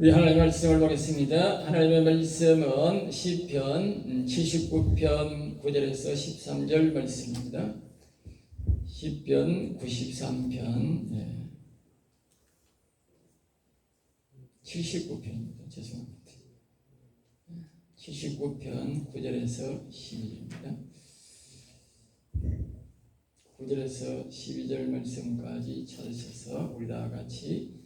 우리 하나님의 말씀을 보겠습니다. 하나님의 말씀은 시편 79편 9절에서 13절 말씀입니다. 시편 93편 79편입니다. 죄송합니다. 79편 9절에서 12절입니다. 9절에서 12절 말씀까지 찾으셔서 우리 다 같이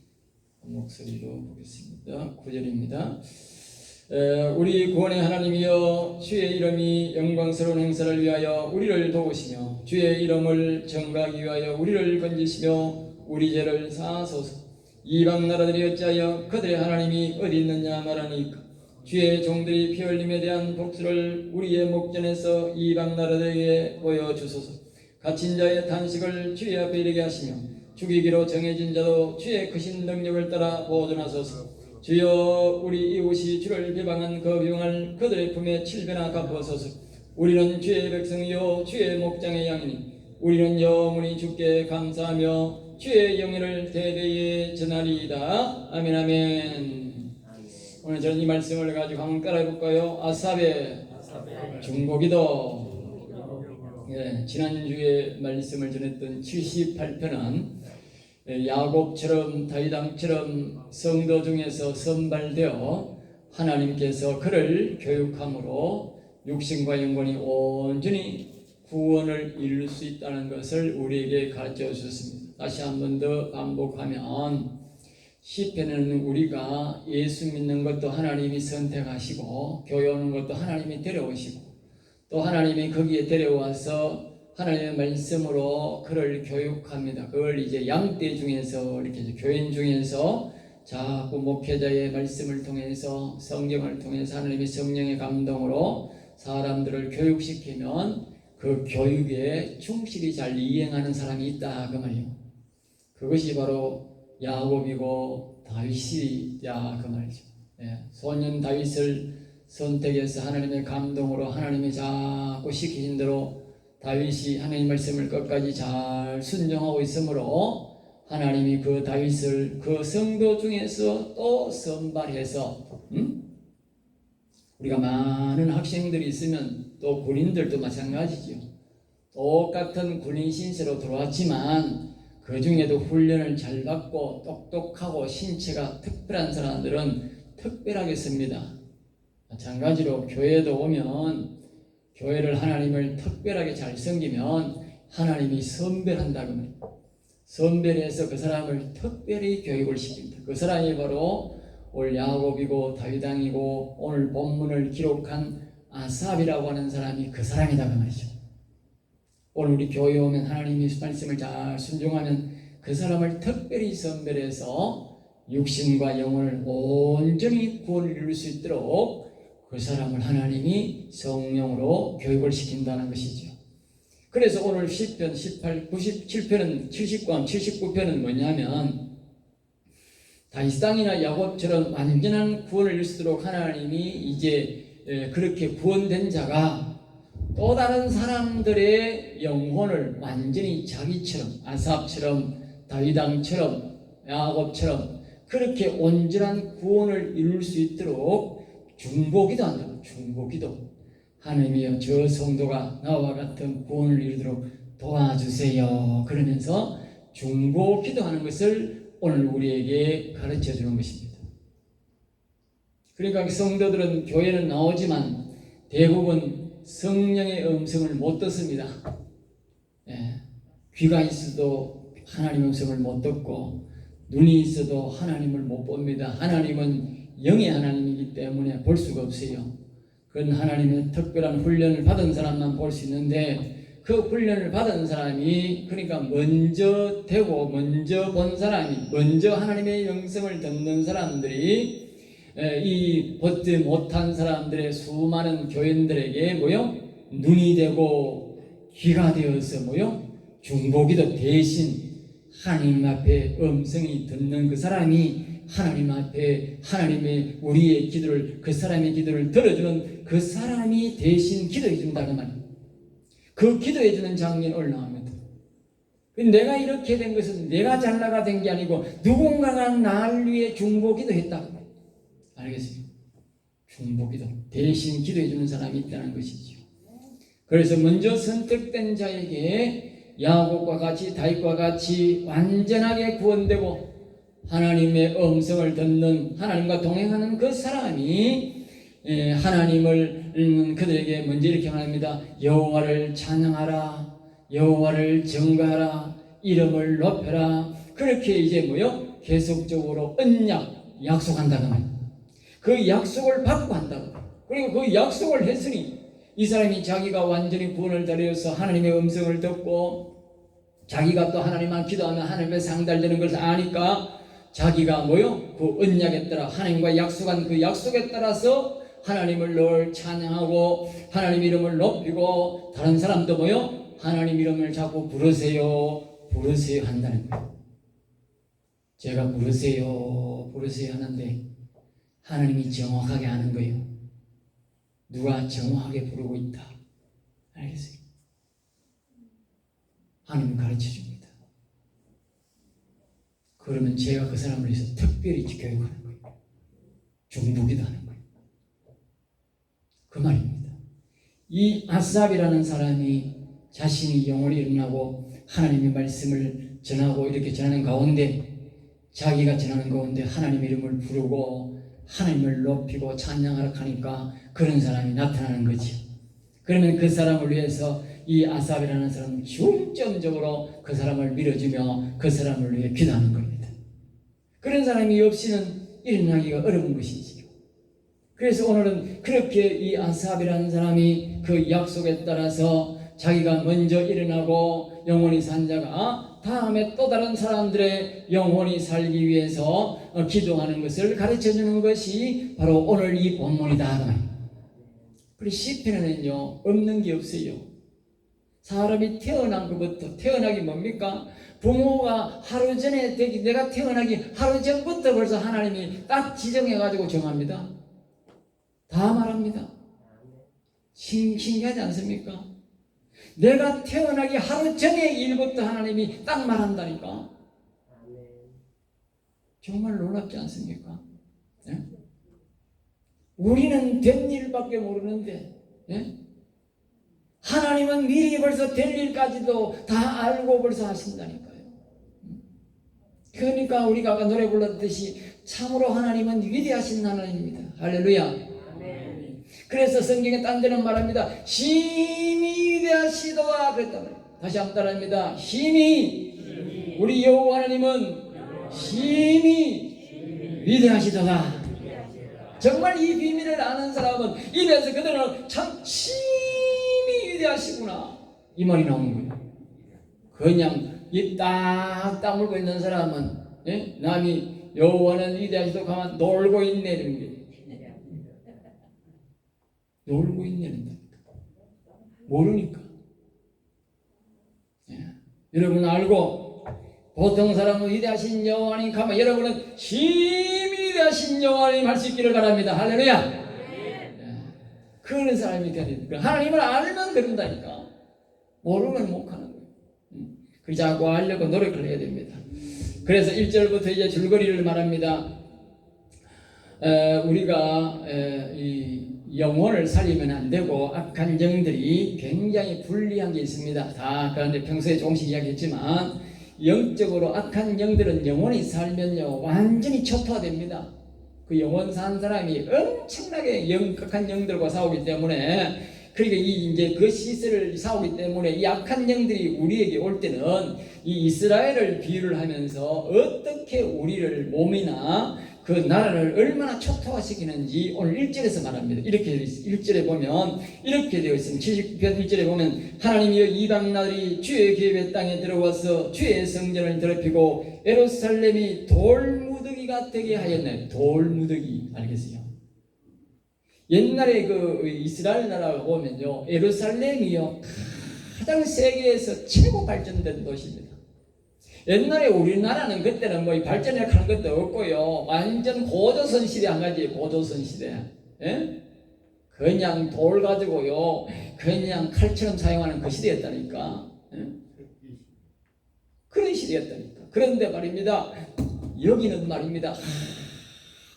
목소리로 보겠습니다. 9절입니다. 우리 구원의 하나님이여, 주의 이름이 영광스러운 행사를 위하여 우리를 도우시며 주의 이름을 전가하기 위하여 우리를 건지시며 우리 죄를 사하소서. 이방 나라들이 어찌하여 그들의 하나님이 어디 있느냐 말하니까. 주의 종들이 피 흘림에 대한 복수를 우리의 목전에서 이방 나라들에게 보여주소서. 갇힌 자의 탄식을 주의 앞에 이르게 하시며 죽이기로 정해진 자도 주의 크신 능력을 따라 보존하소서. 주여, 우리 이웃이 주를 비방한 그 비방을 그들의 품에 7배나 갚으소서. 우리는 주의 백성이요 주의 목장의 양이니 우리는 영원히 주께 감사하며 주의 영예를 대대에 전하리이다. 아멘. 아멘. 오늘 저는 이 말씀을 가지고 한번 따라해볼까요? 아삽의 중보기도. 지난주에 말씀을 전했던 78편은 야곱처럼 다윗왕처럼 성도 중에서 선발되어 하나님께서 그를 교육함으로 육신과 영혼이 온전히 구원을 이룰 수 있다는 것을 우리에게 가르쳐 주셨습니다. 다시 한 번 더 반복하면, 시편에는 우리가 예수 믿는 것도 하나님이 선택하시고 교회 오는 것도 하나님이 데려오시고 또 하나님이 거기에 데려와서 하나님의 말씀으로 그를 교육합니다. 그걸 이제 양떼 중에서 이렇게 교인 중에서 자꾸 목회자의 말씀을 통해서 성경을 통해서 하나님의 성령의 감동으로 사람들을 교육시키면 그 교육에 충실히 잘 이행하는 사람이 있다 그 말이에요. 그것이 바로 야곱이고 다윗이야 그 말이죠. 소년 다윗을 선택해서 하나님의 감동으로 하나님이 자꾸 시키신 대로 다윗이 하나님 말씀을 끝까지 잘 순종하고 있으므로 하나님이 그 다윗을 그 성도 중에서 또 선발해서 우리가 많은 학생들이 있으면 또 군인들도 마찬가지죠. 똑같은 군인 신세로 들어왔지만 그 중에도 훈련을 잘 받고 똑똑하고 신체가 특별한 사람들은 특별하게 씁니다. 마찬가지로 교회도 오면 교회를 하나님을 특별하게 잘 섬기면 하나님이 선별한다고 합니다. 선별해서 그 사람을 특별히 교육을 시킵니다. 그 사람이 바로 오늘 야곱이고 다윗왕이고 오늘 본문을 기록한 아삽이라고 하는 사람이 그 사람이다 그 말이죠. 오늘 우리 교회에 오면 하나님이 말씀을 잘 순종하면 그 사람을 특별히 선별해서 육신과 영혼을 온전히 구원을 이룰 수 있도록 그 사람을 하나님이 성령으로 교육을 시킨다는 것이죠. 그래서 오늘 시편 97편은 79편은 뭐냐면 다윗 땅이나 야곱처럼 완전한 구원을 이룰 수 있도록 하나님이 이제 그렇게 구원된 자가 또 다른 사람들의 영혼을 완전히 자기처럼 아삽처럼 다윗왕처럼 야곱처럼 그렇게 온전한 구원을 이룰 수 있도록 중보기도 한다고. 중보기도. 하나님이여, 저 성도가 나와 같은 구원을 이루도록 도와주세요. 그러면서 중보기도 하는 것을 오늘 우리에게 가르쳐 주는 것입니다. 그러니까 성도들은 교회는 나오지만 대부분 성령의 음성을 못 듣습니다. 귀가 있어도 하나님의 음성을 못 듣고 눈이 있어도 하나님을 못 봅니다. 하나님은 영의 하나님이기 때문에 볼 수가 없어요. 그건 하나님의 특별한 훈련을 받은 사람만 볼 수 있는데 그 훈련을 받은 사람이, 그러니까 먼저 되고 먼저 본 사람이, 먼저 하나님의 영성을 듣는 사람들이 이 벗지 못한 사람들의 수많은 교인들에게 눈이 되고 귀가 되어서 중보기도 대신 하나님 앞에 음성이 듣는 그 사람이 하나님 앞에 하나님의 우리의 기도를, 그 사람의 기도를 들어주는 그 사람이 대신 기도해 준다고 말이에요. 그 기도해 주는 장면이 올라옵니다. 내가 이렇게 된 것은 내가 잘나가 된 게 아니고 누군가가 나를 위해 중보기도 했다. 알겠어요? 중보기도 대신 기도해 주는 사람이 있다는 것이죠. 그래서 먼저 선택된 자에게 야곱과 같이 다윗과 같이 완전하게 구원되고 하나님의 음성을 듣는 하나님과 동행하는 그 사람이 하나님을 그들에게 먼저 이렇게 말합니다. 여호와를 찬양하라, 여호와를 증거하라, 이름을 높여라. 그렇게 이제 뭐요? 계속적으로 언약 약속한다는 거예요. 그 약속을 받고 한다고. 그리고 그 약속을 했으니 이 사람이 자기가 완전히 구원을 달려서 하나님의 음성을 듣고 자기가 또 하나님만 기도하면 하나님의 상달되는 것을 아니까 자기가 뭐요? 그 언약에 따라 하나님과 약속한 그 약속에 따라서 하나님을 늘 찬양하고 하나님 이름을 높이고 다른 사람도 뭐요? 하나님 이름을 자꾸 부르세요 한다는 거예요. 제가 부르세요 하는데 하나님이 정확하게 하는 거예요. 누가 정확하게 부르고 있다. 알겠어요? 하나님 가르쳐 줍니다. 그러면 제가 그 사람을 위해서 특별히 교육하는 거예요. 중보기도 하는 거예요. 그 말입니다. 이 아삽이라는 사람이 자신이 영혼이 일어나고 하나님의 말씀을 전하고 이렇게 전하는 가운데 자기가 전하는 가운데 하나님의 이름을 부르고 하나님을 높이고 찬양하라 하니까 그런 사람이 나타나는 거죠. 그러면 그 사람을 위해서 이 아삽이라는 사람은 중점적으로 그 사람을 밀어주며 그 사람을 위해 기도하는 겁니다. 그런 사람이 없이는 일어나기가 어려운 것이지요. 그래서 오늘은 그렇게 이 아삽이라는 사람이 그 약속에 따라서 자기가 먼저 일어나고 영원히 산 자가 다음에 또 다른 사람들의 영혼이 살기 위해서 기도하는 것을 가르쳐주는 것이 바로 오늘 이 본문이다. 그리고 시편에는요 없는 게 없어요. 사람이 태어난 것부터 태어나기 뭡니까? 부모가 하루 전에 내가 태어나기 하루 전부터 벌써 하나님이 딱 지정해가지고 정합니다. 다 말합니다. 신기하지 않습니까? 내가 태어나기 하루 전의 일부터 하나님이 딱 말한다니까. 정말 놀랍지 않습니까? 네? 우리는 된 일밖에 모르는데 네? 하나님은 미리 벌써 될 일까지도 다 알고 벌써 하신다니까요. 그러니까 우리가 아까 노래 불렀듯이 참으로 하나님은 위대하신 하나님입니다. 할렐루야. 그래서 성경에 딴 데는 말합니다. 심히 위대하시도다 그랬단 말이에요. 다시 한번 따라합니다. 심히 우리 여호와 하나님은 심히 위대하시도다. 정말 이 비밀을 아는 사람은 입에서 그들은 참 심히 위대하시구나 이 말이 나오는 거예요. 그냥 입 딱 다물고 있는 사람은 예? 남이 여호와는 위대하시도 가만 놀고 있네 이런 게 놀고 있냐는 모르니까. 예. 여러분 알고 보통 사람은 위대하신 여호와님 가면 여러분은 심히 위대하신 여호와님 할 수 있기를 바랍니다. 할렐루야. 예. 그런 사람이 되니까 하나님을 알면 그런다니까. 모르면 못 하는 거예요. 그 자꾸 알려고 노력을 해야 됩니다. 그래서 1절부터 이제 줄거리를 말합니다. 우리가 이 영혼을 살리면 안 되고 악한 영들이 굉장히 불리한 게 있습니다. 다 그런데 평소에 조금씩 이야기했지만 영적으로 악한 영들은 영혼이 살면요 완전히 초토화됩니다. 그 영혼 산 사람이 엄청나게 악한 영들과 싸우기 때문에 그러니까 이제 그 시설을 싸우기 때문에 이 악한 영들이 우리에게 올 때는 이 이스라엘을 비유를 하면서 어떻게 우리를 몸이나 그 나라를 얼마나 초토화시키는지 오늘 1절에서 말합니다. 이렇게 1절에 보면 이렇게 되어 있습니다. 70편 1절에 보면 하나님이여 이방 나라들이 주의 계획의 땅에 들어와서 주의 성전을 더럽히고 예루살렘이 돌무더기가 되게 하였나요? 돌무더기 알겠어요? 옛날에 그 이스라엘 나라가 보면요 예루살렘이요 가장 세계에서 최고 발전된 도시입니다. 옛날에 우리나라는 그때는 뭐 발전이라 하는 것도 없고요. 완전 고조선 시대 한 가지 고조선 시대. 예? 그냥 돌 가지고요. 그냥 칼처럼 사용하는 그 시대였다니까. 예? 그런 시대였다니까. 그런데 말입니다. 여기는 말입니다.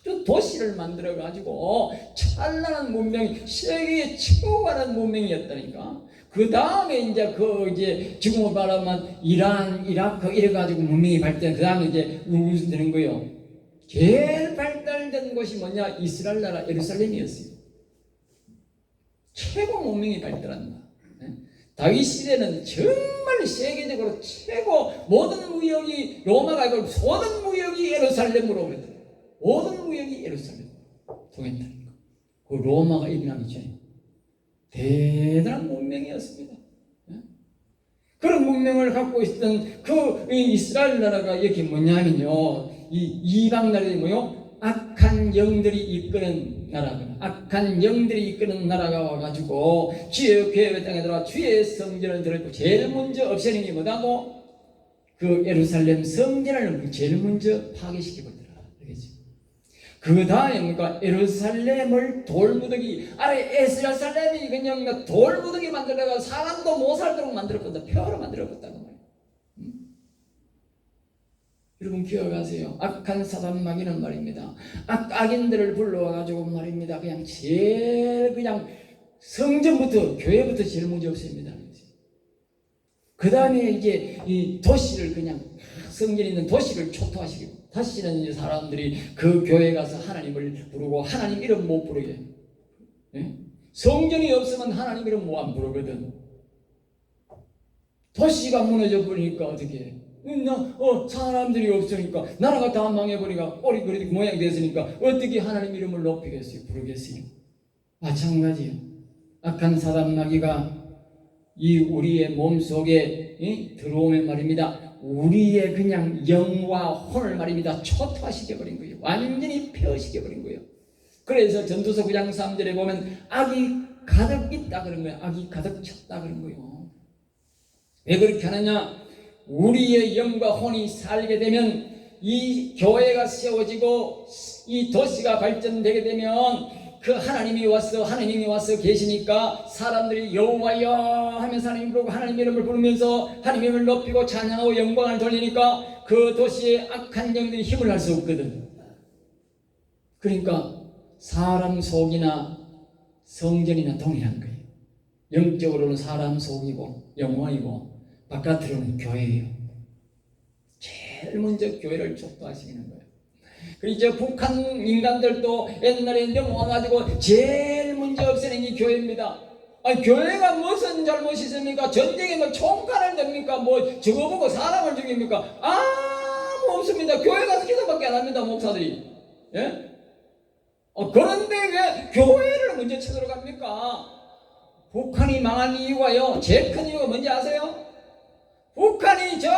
아주 도시를 만들어 가지고 찬란한 문명이 세계에 치고 가는 문명이었다니까. 그 다음에 이제 지금으로 말하면 이란, 이라크 이래 가지고 문명이 발전. 그 다음에 이제 무슨 되는 거요. 제일 발달된 곳이 뭐냐? 이스라엘 나라 예루살렘이었어요. 최고 문명이 발달한다. 다윗 시대는 정말 세계적으로 최고 모든 무역이 로마가 아니고 모든 무역이 예루살렘으로 오거든. 모든 무역이 예루살렘 통했다는 거. 그 로마가 일어나기 전에 대단한 문명이었습니다. 그런 문명을 갖고 있었던 그 이스라엘 나라가 여기 뭐냐면요, 이 이방 나라들이 뭐요? 악한 영들이 이끄는 나라가, 악한 영들이 이끄는 나라가 와가지고 주의 교회 땅에 들어와 주의 성전을 들었고 제일 먼저 없애는 게 뭐다고? 그 예루살렘 성전을 제일 먼저 파괴시키거든요. 그 다음에 뭔가 예루살렘을 돌무더기, 아래 예루살렘이 그냥 돌무더기 만들다가 사람도 못 살도록 만들었거든. 폐허로 만들었거든. 여러분 기억하세요. 악한 사단 마귀는 말입니다. 악인들을 불러와가지고 말입니다. 그냥 제일 그냥 성전부터 교회부터 제일 먼저 없앱니다. 그 다음에 이제 이 도시를 그냥 성전에 있는 도시를 초토화시키고 다시는 이제 사람들이 그 교회에 가서 하나님을 부르고 하나님 이름 못 부르게. 예? 성전이 없으면 하나님 이름 못 안 부르거든. 도시가 무너져 버리니까 어떻게? 사람들이 없으니까 나라가 다 망해버리니까 꼴이 그렇게 모양이 됐으니까 어떻게 하나님 이름을 높이겠어요? 부르겠어요? 마찬가지요. 악한 사단 마귀가 이 우리의 몸속에 들어오면 말입니다. 우리의 그냥 영과 혼을 말입니다. 초토화시켜버린 거예요. 완전히 폐허시켜버린 거예요. 그래서 전도서 9장 3절에 보면 악이 가득 있다 그런 거예요. 악이 가득 찼다 그런 거예요. 왜 그렇게 하느냐? 우리의 영과 혼이 살게 되면 이 교회가 세워지고 이 도시가 발전되게 되면 그 하나님이 와서 계시니까 사람들이 여호와여 하면서 하나님 부르고 하나님 이름을 부르면서 하나님 이름을 높이고 찬양하고 영광을 돌리니까 그 도시에 악한 영들이 힘을 할 수 없거든. 그러니까 사람 속이나 성전이나 동일한 거예요. 영적으로는 사람 속이고 영혼이고 바깥으로는 교회예요. 제일 먼저 교회를 촉도하시는 거예요. 그리고 이제 북한 인간들도 옛날에 넘어와가지고 제일 먼저 없애는 게 교회입니다. 아니 교회가 무슨 잘못이 있습니까? 전쟁에 뭐 총칼을 냅니까? 뭐 저거 보고 사람을 죽입니까? 아무 없습니다. 교회 가서 기도밖에 안 합니다. 목사들이. 예? 그런데 왜 교회를 먼저 쳐들어갑니까? 북한이 망한 이유가요, 제일 큰 이유가 뭔지 아세요? 북한이 저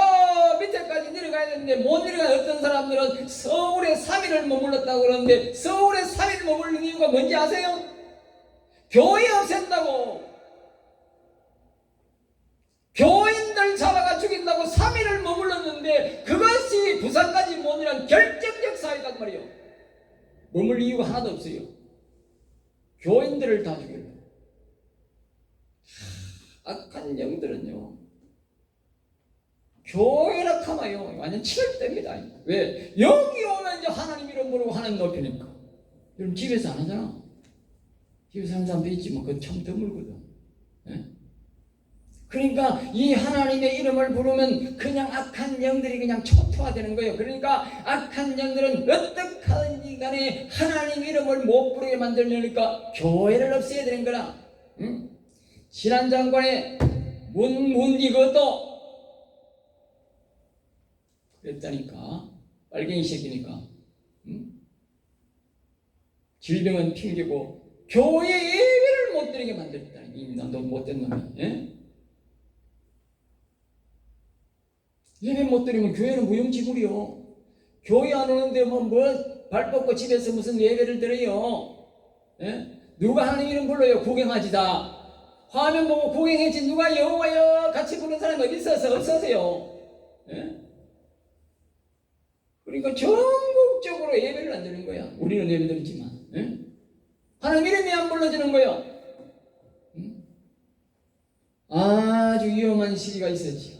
밑에까지 내려가야 되는데 못 내려간 어떤 사람들은 서울에 3일을 머물렀다고 그러는데 서울에 3일 머무른 이유가 뭔지 아세요? 교회 없앤다고. 교인들 잡아가 죽인다고 3일을 머물렀는데 그것이 부산까지 못 내려간 결정적 사유단 말이에요. 머물 이유가 하나도 없어요. 교인들을 다 죽이려고. 악한 영들은요, 교회라 하나요 완전 치열됩니다. 왜? 여기 오면 이제 하나님 이름 부르고 하나님 높이니까. 여러분 집에서 안 하잖아. 집에서 하는 사람도 있지만 그건 참 드물거든. 예? 그러니까 이 하나님의 이름을 부르면 그냥 악한 영들이 그냥 초토화되는 거예요. 그러니까 악한 영들은 어떻게 하든지 간에 하나님 이름을 못 부르게 만들려니까 교회를 없애야 되는 거라. 응? 신한장관의 이것도 그랬다니까. 빨갱이 새끼니까. 응? 질병은 핑계고 교회 예배를 못 드리게 만들었다. 이 못된 놈이. 예? 예배 못 드리면 교회는 무용지물이요. 교회 안 오는데 뭐 발 뻗고 집에서 무슨 예배를 드려요. 예? 누가 하나님 이름 불러요? 구경하지다. 화면 보고 구경했지 누가 여호와여 같이 부르는 사람이 어디 있어서 없어서요. 예? 그러니까 전국적으로 예배를 안 드리는 거야. 우리는 예배 드리지만. 예? 하나님 이름이 안 불러지는 거야. 아주 위험한 시기가 있었지.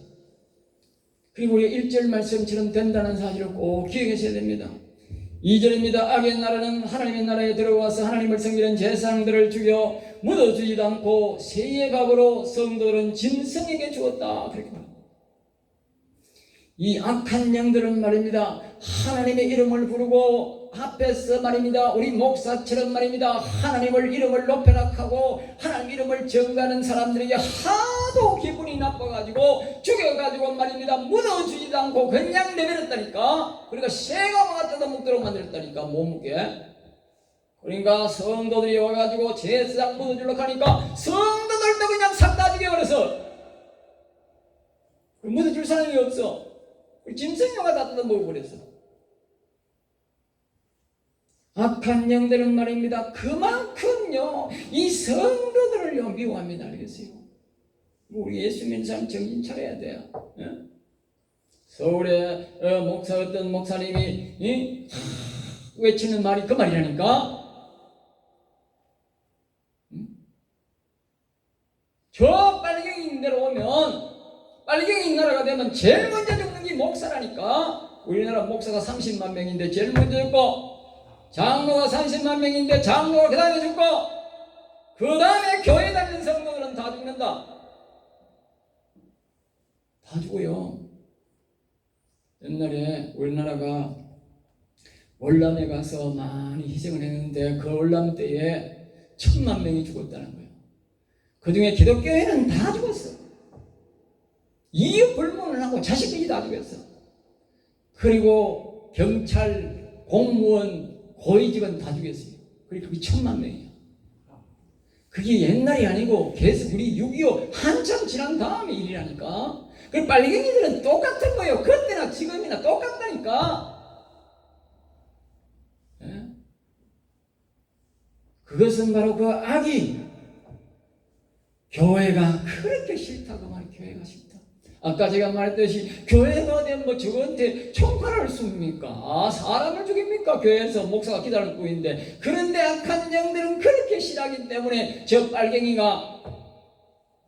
그리고 우리가 1절 말씀처럼 된다는 사실을 꼭 기억하셔야 됩니다. 2절입니다. 악의 나라는 하나님의 나라에 들어와서 하나님을 섬기는 제사장들을 죽여 묻어주지도 않고 세의 값으로 성도들은 짐승에게 주었다. 그렇게 말합니다. 이 악한 영들은 말입니다. 하나님의 이름을 부르고 앞에서 말입니다. 우리 목사처럼 말입니다. 하나님을 이름을 높여락하고 하나님 이름을 정가하는 사람들에게 하도 기분이 나빠가지고 죽여가지고 말입니다. 묻어주지도 않고 그냥 내버렸다니까. 그러니까 새가 뜯어먹도록 만들었다니까. 못 묻게. 그러니까 성도들이 와가지고 제사장 묻어주려고 하니까 성도들도 그냥 싹 다 죽여버려서 묻어줄 사람이 없어. 짐승류가 다 뜯어먹어버렸어. 악한 영들은 말입니다. 그만큼요 이 성도들을요 미워합니다. 알겠어요? 우리 예수 믿는 사람 정신 차려야 돼요. 예? 서울에 목사 어떤 목사님이 외치는 말이 그 말이라니까. 저 빨갱이 내려오면 빨갱이 나라가 되면 제일 먼저 죽는 게 목사라니까. 우리나라 목사가 30만 명인데 제일 먼저 죽고, 장로가 30만 명인데 장로가 그 다음에 죽고, 그 다음에 교회 다니는 성도들은 다 죽는다. 다 죽어요. 옛날에 우리나라가 월남에 가서 많이 희생을 했는데 그 월남 때에 1000만 명이 죽었다는 거예요. 그 중에 기독교회는 다 죽었어. 이유 불문을 하고 자식들이 다 죽였어. 그리고 경찰, 공무원, 고위직은 다 죽였어요. 그리고 그게 1000만 명이야. 그게 옛날이 아니고 계속 우리 6.25 한참 지난 다음에 일이라니까. 그 빨갱이들은 똑같은 거예요. 그때나 지금이나 똑같다니까. 예? 그것은 바로 그 악이 교회가 그렇게 싫다고 말해. 교회가 싫다. 아까 제가 말했듯이 교회가 되면 뭐 저한테 총칼을 씁니까? 사람을 죽입니까? 교회에서 목사가 기다리고 있는데. 그런데 악한 영들은 그렇게 싫어하기 때문에 저 빨갱이가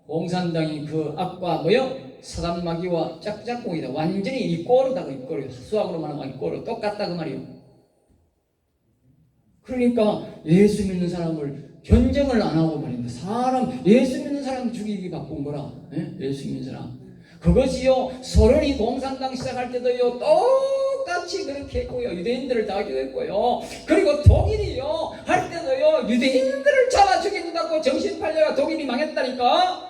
공산당이 그 악과 뭐요? 사단마귀와 짝짝꿍이다. 완전히 이꼬르다고. 이꼬르. 수학으로 말하면 이꼬르. 똑같다 그 말이에요. 그러니까 예수 믿는 사람을 견정을 안 하고 말입니다. 사람 예수 믿는 사람 죽이기 바쁜 거라. 예? 예수 믿는 사람. 그것이요 소련이 공산당 시작할 때도요 똑같이 그렇게 했고요. 유대인들을 다 죽였고요. 그리고 독일이요 할 때도요 유대인들을 잡아 죽인다고 정신 팔려가 독일이 망했다니까.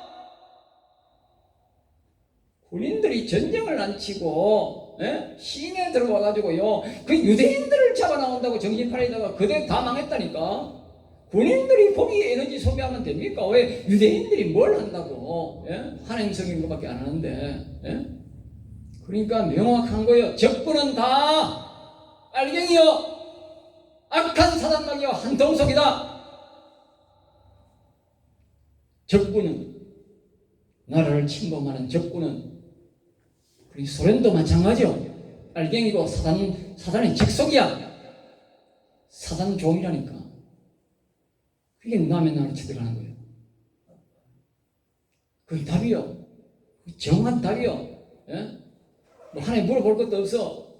군인들이 전쟁을 안 치고 시내 들어와가지고요 그 유대인들을 잡아 나온다고 정신 팔리다가 그대 다 망했다니까. 군인들이 거기에 에너지 소비하면 됩니까? 왜 유대인들이 뭘 한다고? 하나님 성인 것밖에 안 하는데. 그러니까 명확한 거예요. 적군은 다 빨갱이요 악한 사단마귀와 한통속이다. 적군은 나라를 침범하는 적군은 그리고 소련도 마찬가지요. 빨갱이고 사단의 직속이야. 사단 종이라니까. 그게 남의 나라를 쳐들어가는 거예요. 그게 답이요. 정한 답이요. 뭐 하나님 물어볼 것도 없어.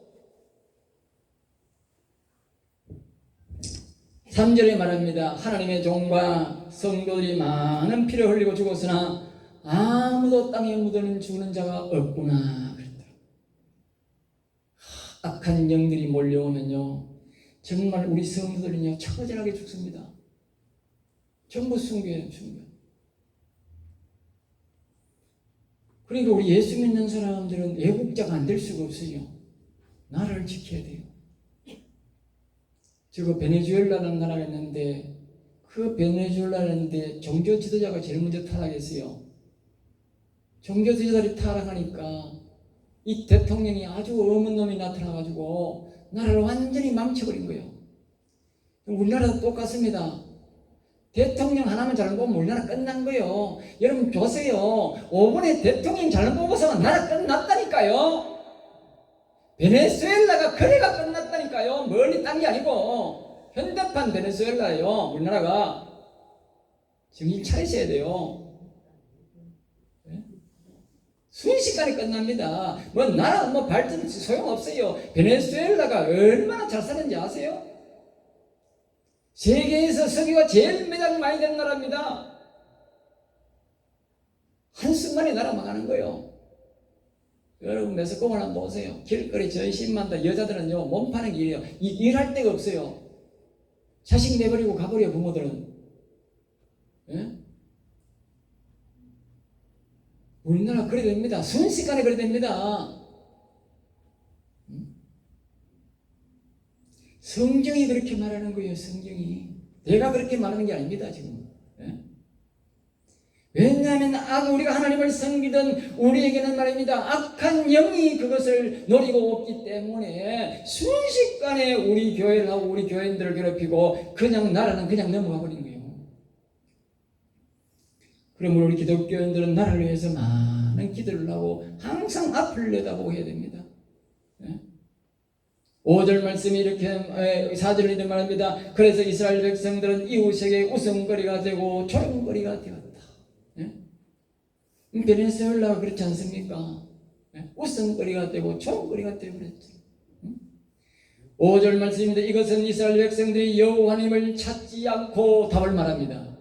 3절에 말합니다. 하나님의 종과 성도들이 많은 피를 흘리고 죽었으나 아무도 땅에 묻어는 죽는 자가 없구나 그랬다. 악한 영들이 몰려오면요 정말 우리 성도들은요 처절하게 죽습니다. 전부 순교예요. 순교. 그러니까 우리 예수 믿는 사람들은 애국자가 안 될 수가 없어요. 나라를 지켜야 돼요. 저거 베네수엘라라는 나라가 있는데 그 베네수엘라라는데 종교 지도자가 제일 먼저 타락했어요. 종교 지도자들이 타락하니까 이 대통령이 아주 어문 놈이 나타나가지고 나라를 완전히 망쳐버린 거예요. 우리나라도 똑같습니다. 대통령 하나만 잘못 보면 우리나라 끝난 거예요. 여러분 보세요. 5번에 대통령 잘못 보고서는 나라 끝났다니까요. 베네수엘라가 그래가 끝났다니까요. 멀리 딴 게 아니고 현대판 베네수엘라예요. 우리나라가 정신 차리셔야 돼요. 네? 순식간에 끝납니다. 뭐 나라 뭐 발전 소용없어요. 베네수엘라가 얼마나 잘 사는지 아세요? 세계에서 석유가 제일 매장 많이 된 나라입니다. 한순간에 나라 망하는 거예요. 여러분 매스컴을 한번 보세요. 길거리 전신만다. 여자들은요 몸 파는 길이에요. 일할 데가 없어요. 자식 내버리고 가버려요. 부모들은. 예? 우리나라 그래 됩니다. 순식간에 그래 됩니다. 성경이 그렇게 말하는 거예요. 성경이. 내가 그렇게 말하는 게 아닙니다. 지금. 예? 왜냐하면 우리가 하나님을 섬기던 우리에게는 말입니다. 악한 영이 그것을 노리고 없기 때문에 순식간에 우리 교회를 하고 우리 교인들을 괴롭히고 그냥 나라는 그냥 넘어가 버린 거예요. 그러므로 우리 기독교인들은 나라를 위해서 많은 기도를 하고 항상 앞을 내다보고 해야 됩니다. 5절 말씀이 이렇게 4절을 이렇게 말합니다. 그래서 이스라엘 백성들은 이웃에게 웃음거리가 되고 조롱거리가 되었다. 베네수엘라가 그렇지 않습니까? 웃음거리가 되고 조롱거리가 되어버렸죠. 5절 말씀입니다. 이것은 이스라엘 백성들이 여호와님을 찾지 않고 답을 말합니다.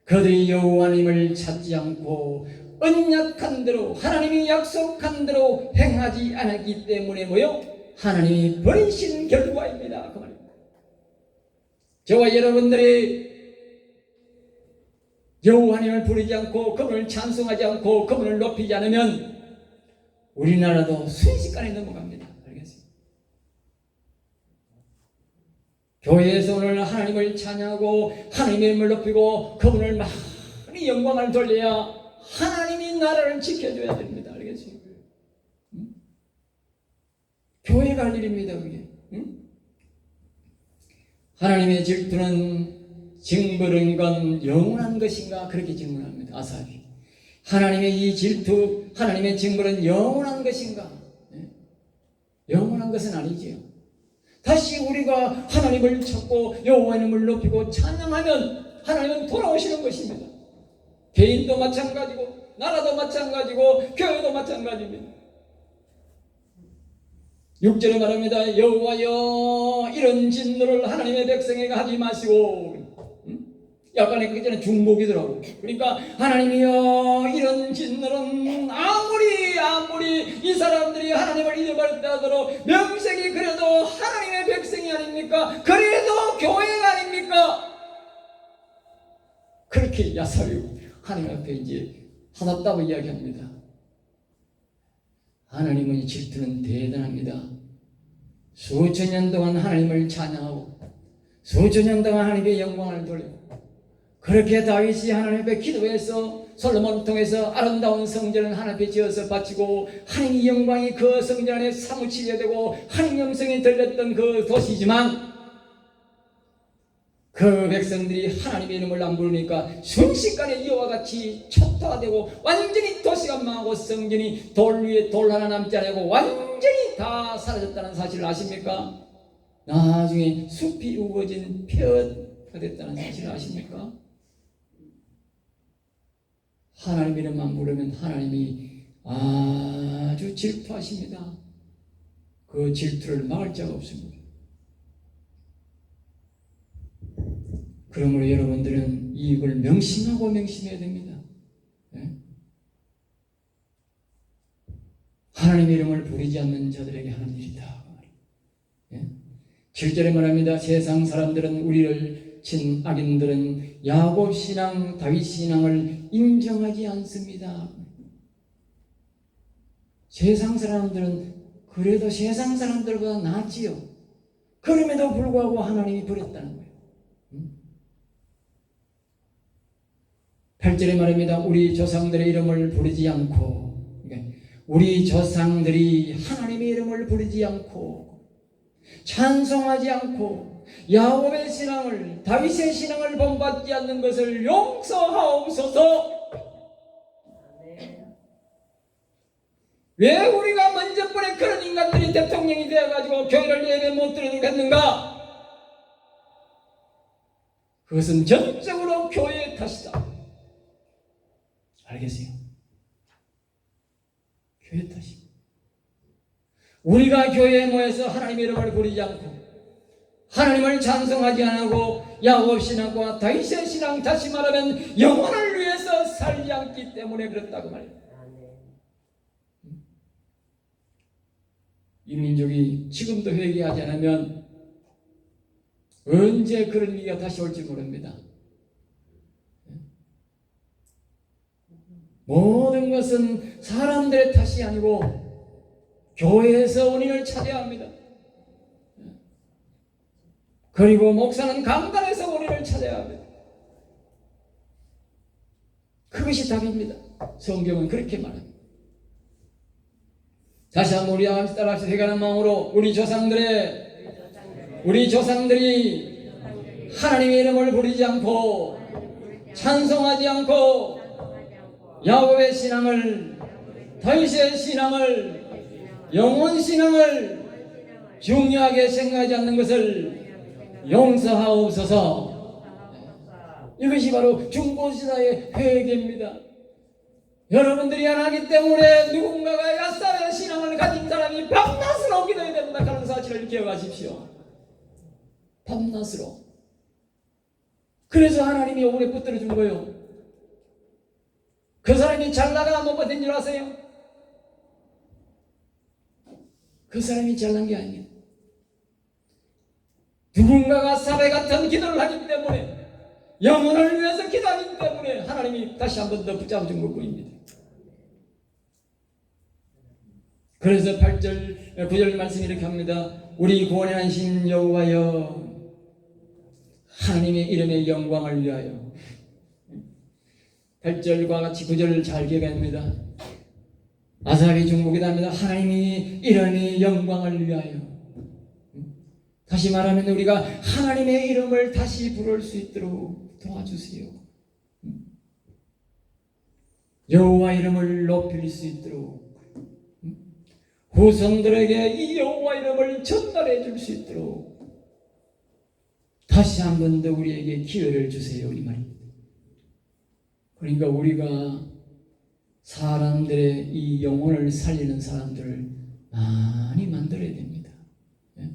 그들이 여호와님을 찾지 않고 언약한 대로 하나님이 약속한 대로 행하지 않았기 때문에 뭐요? 하나님이 버리신 결과입니다. 그 말입니다. 저와 여러분들이 여호와님을 부르지 않고 그분을 찬송하지 않고 그분을 높이지 않으면 우리나라도 순식간에 넘어갑니다. 알겠습니까? 교회에서 오늘 하나님을 찬양하고 하나님의 이름을 높이고 그분을 많이 영광을 돌려야 하나님이 나라를 지켜줘야 됩니다. 알겠습니까? 교회가 할 일입니다. 그게. 하나님의 질투는 징벌은 건 영원한 것인가? 그렇게 질문합니다. 아사히. 하나님의 이 질투, 하나님의 징벌은 영원한 것인가? 영원한 것은 아니지요. 다시 우리가 하나님을 찾고 여호와의 이름을 높이고 찬양하면 하나님은 돌아오시는 것입니다. 개인도 마찬가지고 나라도 마찬가지고 교회도 마찬가지입니다. 6절에 말합니다. 여호와여 이런 진노를 하나님의 백성에게 하지 마시고. 약간의 그 전에 중복이더라고. 그러니까 하나님이여 이런 진노는 아무리 이 사람들이 하나님을 잊어버렸다 하더라도 명색이 그래도 하나님의 백성이 아닙니까? 그래도 교회가 아닙니까? 그렇게 야사리고 하나님 앞에 이제 화났다고 이야기합니다. 하나님의 질투는 대단합니다. 수천 년 동안 하나님을 찬양하고 수천 년 동안 하나님의 영광을 돌리고 그렇게 다윗이 하나님 앞에 기도해서 솔로몬을 통해서 아름다운 성전을 하나님 앞에 지어서 바치고 하나님의 영광이 그 성전 안에 사무치게 되고 하나님의 음성이 들렸던 그 도시지만 그 백성들이 하나님의 이름을 안 부르니까 순식간에 이와 같이 초토화되고 완전히 도시가 망하고 성전이 돌 위에 돌 하나 남지 않고 완전히 다 사라졌다는 사실을 아십니까? 나중에 숲이 우거진 폐허가 됐다는 사실을 아십니까? 하나님 이름만 부르면 하나님이 아주 질투하십니다. 그 질투를 막을 자가 없습니다. 그러므로 여러분들은 이걸 명심하고 명심해야 됩니다. 하나님의 이름을 부르지 않는 자들에게 하는 일이다. 7절에 말합니다. 세상 사람들은 우리를 친 악인들은 야곱 신앙, 다윗 신앙을 인정하지 않습니다. 세상 사람들은 그래도 세상 사람들보다 낫지요. 그럼에도 불구하고 하나님이 버렸다는 거예요. 8절에 말합니다. 우리 조상들의 이름을 부르지 않고, 우리 조상들이 하나님의 이름을 부르지 않고 찬송하지 않고 야곱의 신앙을 다윗의 신앙을 본받지 않는 것을 용서하옵소서. 왜 우리가 먼저번에 그런 인간들이 대통령이 되어가지고 교회를 예배 못 드리겠는가? 그것은 전적으로 교회의 탓이다. 알겠어요? 교회 탓입니다. 우리가 교회에 모여서 하나님의 이름을 부르지 않고 하나님을 찬송하지 않고 야곱 신앙과 다윗의 신앙, 다시 말하면 영혼을 위해서 살지 않기 때문에 그렇다고 말입니다. 이 민족이 지금도 회개하지 않으면 언제 그런 위기가 다시 올지 모릅니다. 모든 것은 사람들의 탓이 아니고 교회에서 원인을 찾아야 합니다. 그리고 목사는 강단에서 원인을 찾아야 합니다. 그것이 답입니다. 성경은 그렇게 말합니다. 다시 한번 우리 따라합시다. 회개하는 마음으로 우리 조상들이 하나님의 이름을 부르지 않고 찬송하지 않고 야곱의 신앙을, 다윗의 신앙을, 영혼 신앙을 중요하게 생각하지 않는 것을 용서하옵소서. 이것이 바로 중보시다의 회개입니다. 여러분들이 안 하기 때문에 누군가가 야사의 신앙을 가진 사람이 밤낮으로 기도해야 된다 하는 사실을 기억하십시오. 밤낮으로. 그래서 하나님이 오래 붙들어 준 거예요. 그 사람이 잘나가 못 버틴 줄 아세요? 그 사람이 잘난 게 아니에요. 누군가가 사회 같은 기도를 하기 때문에, 영혼을 위해서 기도하기 때문에 하나님이 다시 한 번 더 붙잡아 준 것뿐입니다. 그래서 8절, 9절 말씀이 이렇게 합니다. 우리 구원의 하신 여호와여, 하나님의 이름의 영광을 위하여. 8절과 같이 9절을 잘 기억합니다. 아사리 중국이다 합니다. 하나님의 이름의 영광을 위하여. 다시 말하면 우리가 하나님의 이름을 다시 부를 수 있도록 도와주세요. 여호와 이름을 높일 수 있도록, 후손들에게 이 여호와 이름을 전달해 줄 수 있도록 다시 한 번 더 우리에게 기회를 주세요, 이 말입니다. 그러니까 우리가 사람들의 이 영혼을 살리는 사람들을 많이 만들어야 됩니다.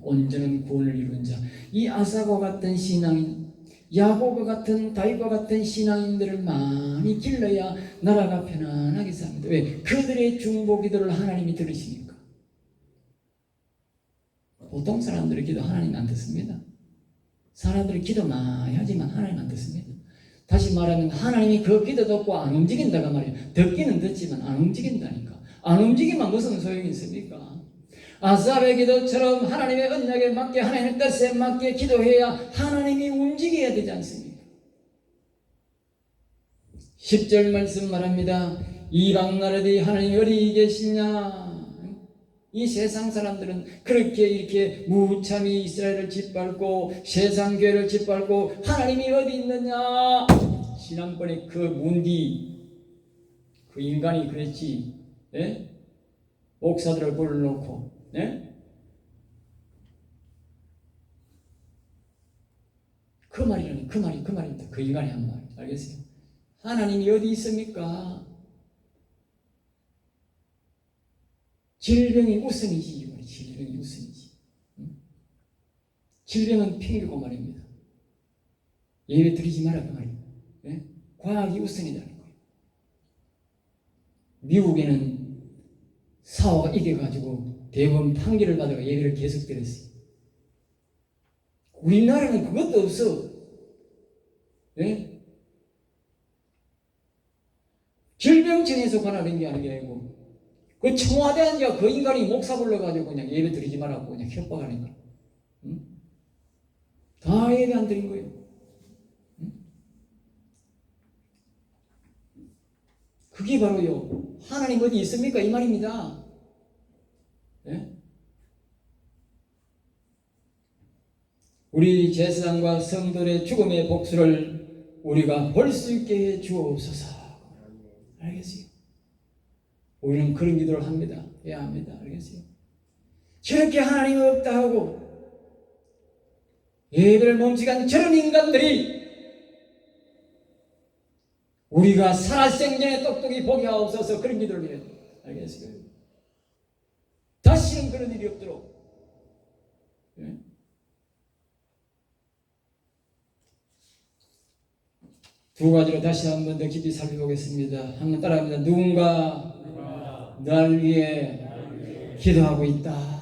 온전한 구원을 이룬 자, 이 아사과 같은 신앙인, 야곱과 같은 다윗과 같은 신앙인들을 많이 길러야 나라가 편안하게 삽니다. 왜? 그들의 중보 기도를 하나님이 들으시니까. 보통 사람들의 기도 하나님 안 듣습니다. 사람들이 기도 많이 하지만 하나님 안 듣습니다. 다시 말하면 하나님이 그 기도 듣고 안 움직인다가 말이에요. 듣기는 듣지만 안 움직인다니까. 안 움직이면 무슨 소용이 있습니까? 아삽의 기도처럼 하나님의 언약에 맞게, 하나님의 뜻에 맞게 기도해야 하나님이 움직여야 되지 않습니까? 10절 말씀 말합니다. 이방 나라들이 하나님이 어디 계시냐? 이 세상 사람들은 그렇게 이렇게 무참히 이스라엘을 짓밟고 세상 교회를 짓밟고 하나님이 어디 있느냐? 지난번에 그 문디 그 인간이 그랬지. 예? 목사들을 불러놓고, 예? 그 말입니다. 그 인간이 한 말. 알겠어요? 하나님이 어디 있습니까? 질병이 우선이지. 질병이 우선이지. 질병은 핑계고 말입니다. 예배 드리지 마라 그 말입니다. 예? 과학이 우선이라는 거예요. 미국에는 사화가 이겨가지고 대법원 판결을 받아가 예배를 계속 드렸어요. 우리나라는 그것도 없어. 예? 질병청에서 관할된 게 아니고 그 청와대 앉아 그 인간이 목사 불러가지고 그냥 예배 드리지 말라고 그냥 협박하는 거야. 응? 다 예배 안 드린 거예요. 응? 그게 바로요, 하나님 어디 있습니까? 이 말입니다. 예? 우리 제사장과 성도의 죽음의 복수를 우리가 볼 수 있게 해 주옵소서. 알겠어요? 우리는 그런 기도를 합니다. 해야 합니다. 알겠어요? 저렇게 하나님이 없다 하고 예배를 멈추간 저런 인간들이 우리가 살아생전에 똑똑히 보게 하옵소서. 그런 기도를 해야 돼요. 알겠어요? 다시는 그런 일이 없도록. 예? 두 가지로 다시 한 번 더 깊이 살펴보겠습니다. 한번 따라합니다. 누군가 날 위해 기도하고 있다.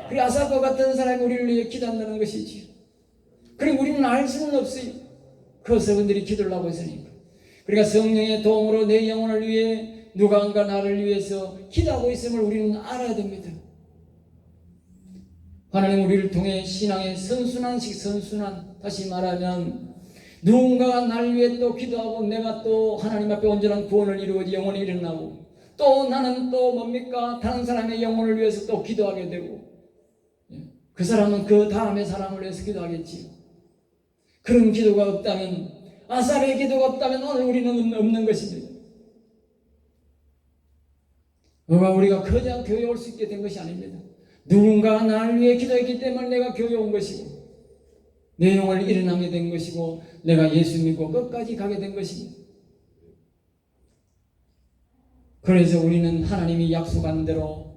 그리고 아사과 같은 사람이 우리를 위해 기도한다는 것이지요. 그리고 우리는 알 수는 없어요. 그것들이 기도를 하고 있으니까. 그러니까 성령의 도움으로 내 영혼을 위해 누군가 나를 위해서 기도하고 있음을 우리는 알아야 됩니다. 하나님 우리를 통해 신앙의 선순환, 다시 말하면 누군가가 나를 위해 또 기도하고 내가 또 하나님 앞에 온전한 구원을 이루어지 영혼이 일어나고 또 나는 또 뭡니까? 다른 사람의 영혼을 위해서 또 기도하게 되고 그 사람은 그 다음의 사람을 위해서 기도하겠지요. 그런 기도가 없다면, 아삽의 기도가 없다면 오늘 우리는 없는 것입니다. 우리가 그냥 교회 올 수 있게 된 것이 아닙니다. 누군가 나를 위해 기도했기 때문에 내가 교회 온 것이고 내 영혼을 일어나게 된 것이고 내가 예수 믿고 끝까지 가게 된 것입니다. 그래서 우리는 하나님이 약속한 대로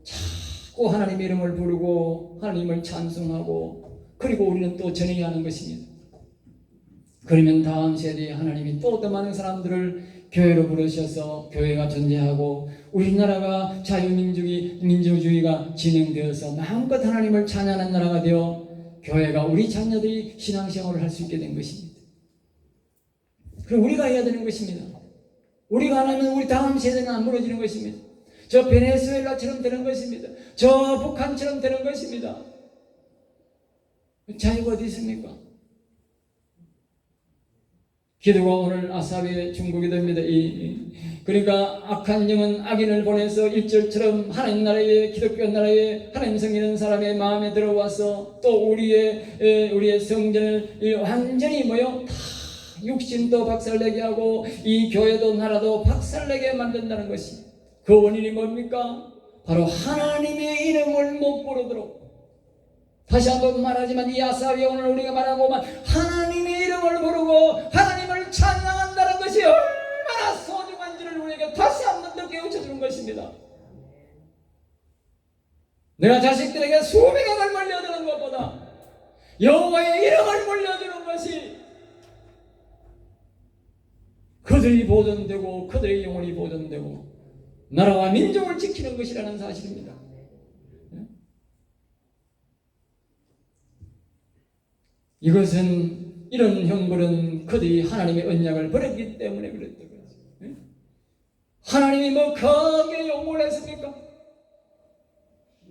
자꾸 하나님의 이름을 부르고 하나님을 찬송하고 그리고 우리는 또 전해야 하는 것입니다. 그러면 다음 세대에 하나님이 또 더 많은 사람들을 교회로 부르셔서 교회가 존재하고 우리나라가 민주주의가 진행되어서 마음껏 하나님을 찬양하는 나라가 되어 교회가 우리 자녀들이 신앙생활을 할 수 있게 된 것입니다. 그럼 우리가 해야 되는 것입니다. 우리가 안 하면 우리 다음 세대는 안 무너지는 것입니다. 저 베네수엘라처럼 되는 것입니다. 저 북한처럼 되는 것입니다. 자유가 어디 있습니까? 기도가 오늘 아삽의 중보기도입니다. 그러니까 악한 영은 악인을 보내서 1절처럼 하나님 나라의 기독교 나라의 하나님 성기는 사람의 마음에 들어와서 또 우리의 성전을 완전히 다 육신도 박살내게 하고 이 교회도 나라도 박살내게 만든다는 것이 그 원인이 뭡니까? 바로 하나님의 이름을 못 부르도록. 다시 한번 말하지만 이 아삽이 오늘 우리가 말하고만 하나님의 이름을 부르고 하나님을 찬양한다는 것이 얼마나 소중한지를 우리에게 다시 한번 더 깨우쳐주는 것입니다. 내가 자식들에게 수백억을 물려주는 것보다 여호와의 이름을 물려주는 것이 그들이 보존되고 그들의 영혼이 보존되고 나라와 민족을 지키는 것이라는 사실입니다. 이것은 이런 형벌은 그들이 하나님의 언약을 버렸기 때문에 그랬던 거죠. 하나님이 뭐 거기에 욕을 했습니까?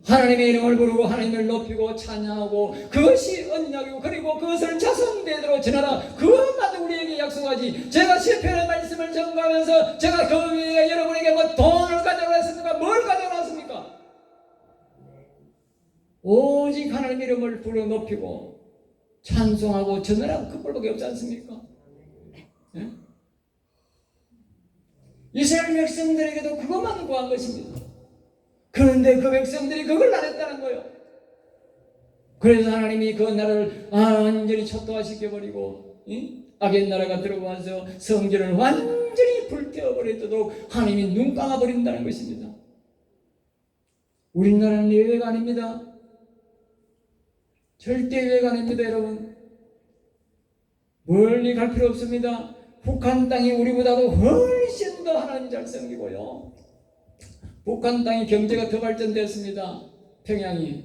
하나님의 이름을 부르고 하나님을 높이고 찬양하고 그것이 언약이고 그리고 그것을 자손대대로 전하라. 그것마저 우리에게 약속하지. 제가 시편의 말씀을 전가하면서 제가 그 위에 여러분에게 뭐 돈을 가져갔습니까? 뭘 가져갔습니까? 오직 하나님의 이름을 부르고 높이고 찬송하고 전하라고 그꼴밖에 없지 않습니까? 예? 이스라엘 백성들에게도 그것만 구한 것입니다. 그런데 그 백성들이 그걸 안 했다는 거예요. 그래서 하나님이 그 나라를 완전히 초토화시켜버리고 악의 나라가 들어와서 성전을 완전히 불태워버리도록 하나님이 눈 감아버린다는 것입니다. 우리나라는 예외가 아닙니다. 절대 예외가 아닙니다, 여러분. 멀리 갈 필요 없습니다. 북한 땅이 우리보다도 훨씬 더 하나님 잘 섬기고요. 북한 땅이 경제가 더 발전되었습니다. 평양이.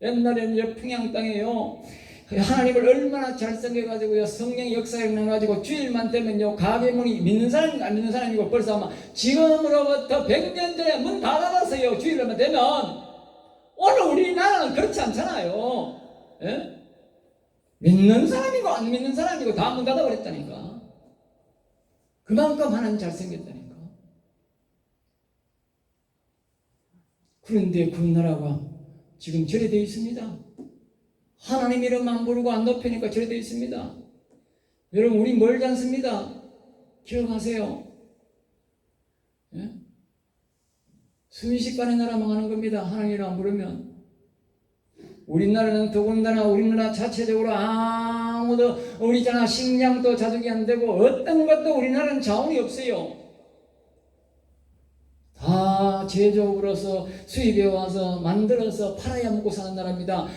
옛날에는 평양 땅에요. 하나님을 얼마나 잘 섬겨가지고요. 성령의 역사에 나가지고 주일만 되면요. 가게 문이 믿는 사람이 안 믿는 사람이고 벌써 아마 지금으로부터 100년 전에 문 다 닫았어요. 주일만 되면. 오늘 우리나라는 그렇지 않잖아요. 예? 믿는 사람이고 안 믿는 사람이고 다 문 닫아버렸다니까. 그만큼 하나님 잘생겼다니까. 그런데 그 나라가 지금 저래 되어 있습니다. 하나님 이름만 부르고 안 높이니까 저래 되어 있습니다. 여러분 우리 멀지 않습니다. 기억하세요. 예? 순식간에 나라 망하는 겁니다. 하나님 이름 안 부르면. 우리나라는 더군다나 우리나라 자체적으로 아무도 우리잖아 식량도 자족이 안 되고 어떤 것도 우리나라는 자원이 없어요. 다 제조업으로서 수입해 와서 만들어서 팔아야 먹고 사는 나라입니다.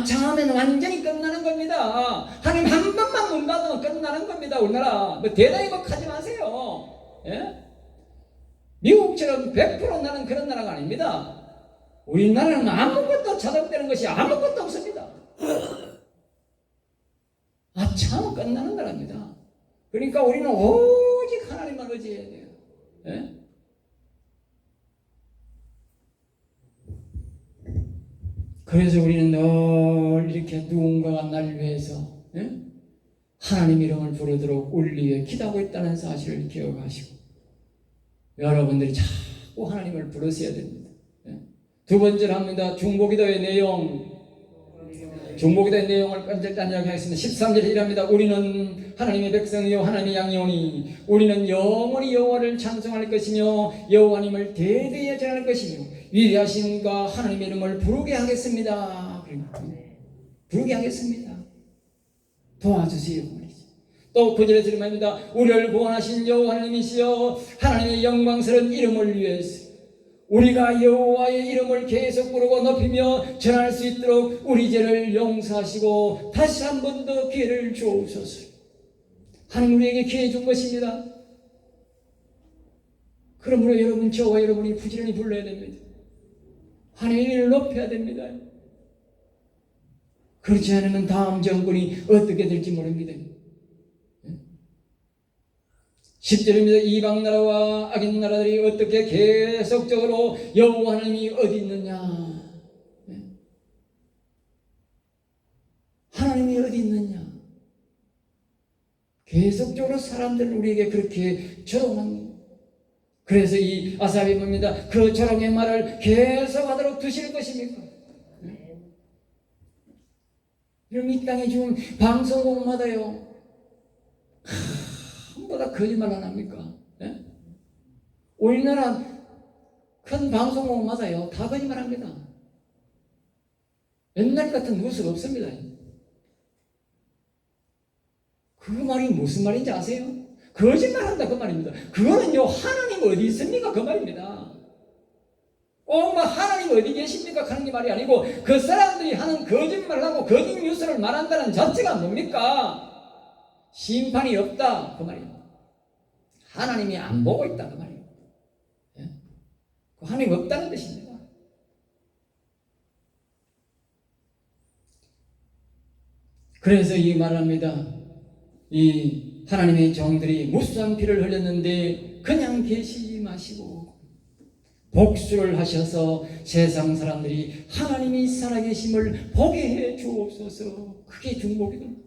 처음에는 완전히 끝나는 겁니다. 하나님 한 번만 문 닫으면 끝나는 겁니다. 우리나라 뭐 대단히 하지 마세요. 예? 미국처럼 100% 나는 그런 나라가 아닙니다. 우리나라는 아무것도 자동되는 것이 아무것도 없습니다. 참 끝나는 나라입니다. 그러니까 우리는 오직 하나님만 의지해야 돼요. 예? 그래서 우리는 늘 이렇게 누군가가 날 위해서 하나님 이름을 부르도록 우리 위해 기도하고 있다는 사실을 기억하시고 여러분들이 자꾸 하나님을 부르셔야 됩니다. 두 번째로 합니다. 중보기도의 내용. 중보기도의 내용을 간략히 하겠습니다. 13절에 이랍니다. 우리는 하나님의 백성이요 하나님의 양이오니 우리는 영원히 여호와를 찬송할 것이며 여호와님을 대대에 전할 것이며 위대하심과 하나님의 이름을 부르게 하겠습니다. 부르게 하겠습니다. 도와주세요. 또 9절에 말입니다. 우리를 구원하신 여호와 하나님이시여 하나님의 영광스러운 이름을 위해서 우리가 여호와의 이름을 계속 부르고 높이며 전할 수 있도록 우리 죄를 용서하시고 다시 한 번 더 기회를 주옵소서. 하나님 우리에게 기회 준 것입니다. 그러므로 여러분 저와 여러분이 부지런히 불러야 됩니다. 하나님의 이름을 높여야 됩니다. 그렇지 않으면 다음 정권이 어떻게 될지 모릅니다. 10절입니다. 이방 나라와 악인 나라들이 어떻게 계속적으로 여호와 하나님이 어디 있느냐, 하나님이 어디 있느냐, 계속적으로 사람들 우리에게 그렇게 조롱합니다. 그래서 이 아삽이 뭡니다. 그 조롱의 말을 계속하도록 두실 것입니까? 여러분 이 땅에 지금 방송국마다요 보다 거짓말 안 합니까? 예? 우리나라 큰 방송국마다요 다 거짓말 합니다. 옛날 같은 뉴스가 없습니다. 그 말이 무슨 말인지 아세요? 거짓말한다 그 말입니다. 그거는요 하나님 어디 있습니까? 그 말입니다. 꼭 막 하나님 어디 계십니까? 하는 게 말이 아니고 그 사람들이 하는 거짓말하고 거짓 뉴스를 말한다는 자체가 뭡니까? 심판이 없다 그 말입니다. 하나님이 안 보고 있다 그 말이에요. 예? 하나님 없다는 뜻입니다. 그래서 이 말합니다. 이 하나님의 종들이 무수한 피를 흘렸는데 그냥 계시지 마시고 복수를 하셔서 세상 사람들이 하나님이 살아계심을 보게 해 주옵소서. 그게 중보기도입니다.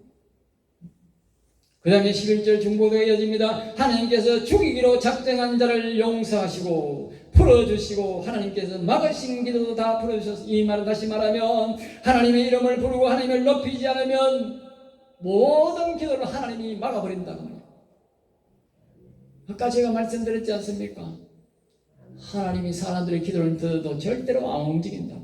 그 다음에 11절 중보기도가 이어집니다. 하나님께서 죽이기로 작정한 자를 용서하시고 풀어주시고 하나님께서 막으신 기도도 다 풀어주셔서 이 말은 다시 말하면 하나님의 이름을 부르고 하나님을 높이지 않으면 모든 기도를 하나님이 막아버린다고 말이에요. 아까 제가 말씀드렸지 않습니까? 하나님이 사람들의 기도를 들어도 절대로 안 움직인다고.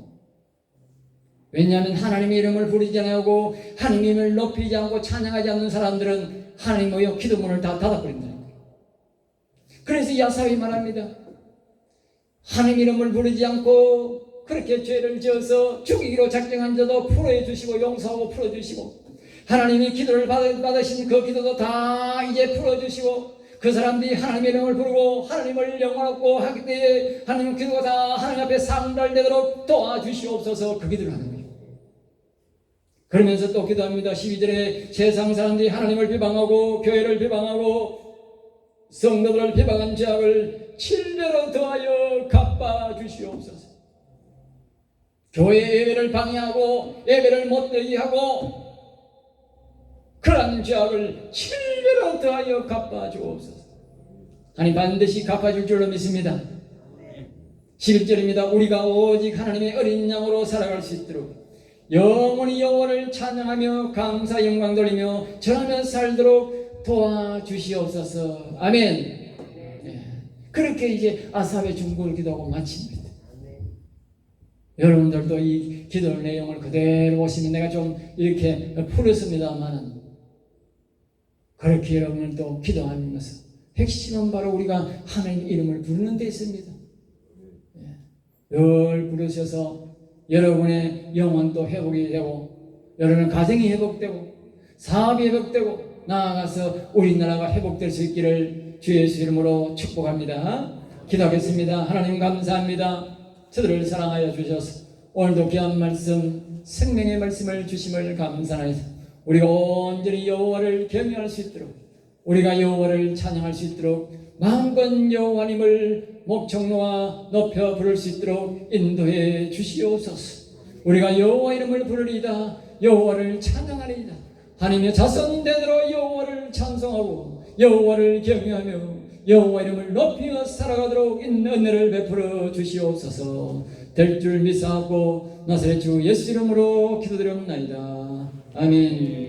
왜냐하면 하나님의 이름을 부르지 않고 하나님을 높이지 않고 찬양하지 않는 사람들은 하나님의 기도문을 다 닫아버린다는 거예요. 그래서 야사위 말합니다. 하나님 이름을 부르지 않고 그렇게 죄를 지어서 죽이기로 작정한 자도 풀어주시고 용서하고 풀어주시고 하나님이 기도를 받으신 그 기도도 다 이제 풀어주시고 그 사람들이 하나님의 이름을 부르고 하나님을 영원하고 하기 때에 하나님 기도가 다 하나님 앞에 상달되도록 도와주시옵소서. 그 기도를 하는 거예요. 그러면서 또 기도합니다. 12절에 세상 사람들이 하나님을 비방하고 교회를 비방하고 성도들을 비방한 죄악을 7배로 더하여 갚아주시옵소서. 교회 예배를 방해하고 예배를 못되게 하고 그러한 죄악을 7배로 더하여 갚아주옵소서. 하나님 반드시 갚아줄 줄로 믿습니다. 11절입니다. 우리가 오직 하나님의 어린 양으로 살아갈 수 있도록 영원히 여호와를 찬양하며 감사 영광 돌리며 전하며 살도록 도와주시옵소서. 아멘. 네. 그렇게 이제 아삽의 중보를 기도하고 마칩니다. 여러분들도 이 기도 내용을 그대로 보시면 내가 좀 이렇게 풀었습니다만은 그렇게 여러분들도 기도하면서 핵심은 바로 우리가 하나님 이름을 부르는 데 있습니다. 늘 부르셔서 여러분의 영혼도 회복이 되고 여러분 가정이 회복되고 사업이 회복되고 나아가서 우리나라가 회복될 수 있기를 주 예수 이름으로 축복합니다. 기도하겠습니다. 하나님 감사합니다. 저들을 사랑하여 주셔서 오늘도 귀한 말씀 생명의 말씀을 주심을 감사하여서 우리가 온전히 여호와를 경외할 수 있도록 우리가 여호와를 찬양할 수 있도록 마음껏 여호와님을 목청노아 높여 부를 수 있도록 인도해 주시옵소서. 우리가 여호와 이름을 부르리이다. 여호와를 찬양하리이다. 하나님의 자손대대로 여호와를 찬송하고 여호와를 경외하며 여호와 이름을 높이며 살아가도록 있는 은혜를 베풀어 주시옵소서. 될 줄 믿사옵고 나사렛 주 예수 이름으로 기도드렸나이다. 아멘.